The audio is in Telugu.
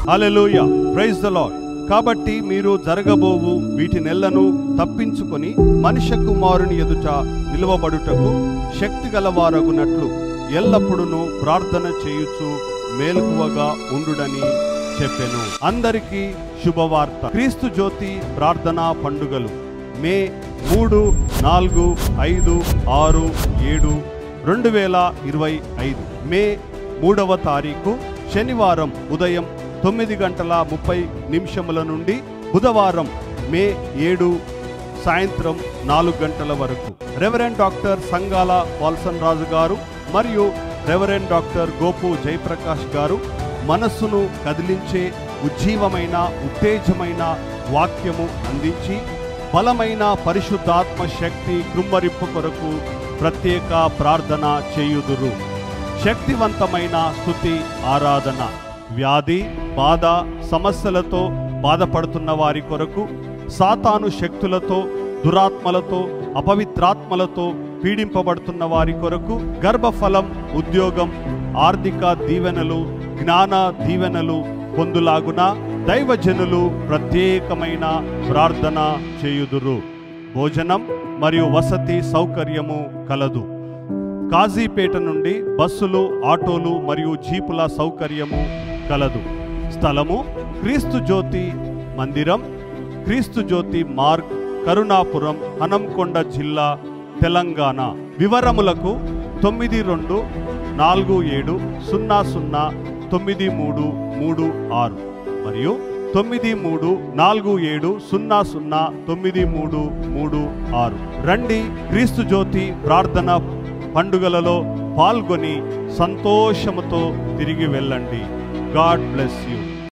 Hallelujah, praise the lord. కాబట్టి మీరు జరగబోవు వీటి నెలను తప్పించుకొని మనుష్య కుమారుని ఎదుట నిలువబడుటకు శక్తి గలవారగునట్లు ఎల్లప్పుడూ ప్రార్థన చేయుచు మేల్కువగా ఉండుడని చెప్పెను. అందరికీ శుభవార్త. క్రీస్తు జ్యోతి ప్రార్థనా పండుగలు మే 3, 4, 5, 6, 7, 2025 మే 3వ తారీఖు శనివారం ఉదయం 9:30 నుండి బుధవారం మే 7 సాయంత్రం 4 గంటల వరకు రెవరెండ్ డాక్టర్ సంగాల వాల్సన్ రాజు గారు మరియు రెవరెండ్ డాక్టర్ గోపు జయప్రకాష్ గారు మనస్సును కదిలించే ఉజ్జీవమైన ఉత్తేజమైన వాక్యము అందించి బలమైన పరిశుద్ధాత్మ శక్తి కృమ్మరింపు కొరకు ప్రత్యేక ప్రార్థన చేయుదురు. శక్తివంతమైన స్తుతి ఆరాధన. వ్యాధి బాధ సమస్యలతో బాధపడుతున్న వారి కొరకు, సాతాను శక్తులతో దురాత్మలతో అపవిత్రాత్మలతో పీడింపబడుతున్న వారి కొరకు, గర్భఫలం ఉద్యోగం ఆర్థిక దీవెనలు జ్ఞాన దీవెనలు పొందులాగున దైవజనులు ప్రత్యేకమైన ప్రార్థన చేయుదురు. భోజనం మరియు వసతి సౌకర్యము కలదు. కాజీపేట నుండి బస్సులు ఆటోలు మరియు జీపుల సౌకర్యము కలదు. స్థలము క్రీస్తు జ్యోతి మందిరం, క్రీస్తు జ్యోతి మార్గ్, కరుణాపురం, హనంకొండ జిల్లా, తెలంగాణ. వివరములకు 9247009336 మరియు 9347009336. రండి, క్రీస్తు జ్యోతి ప్రార్థన పండుగలలో పాల్గొని సంతోషముతో తిరిగి వెళ్ళండి. God bless you.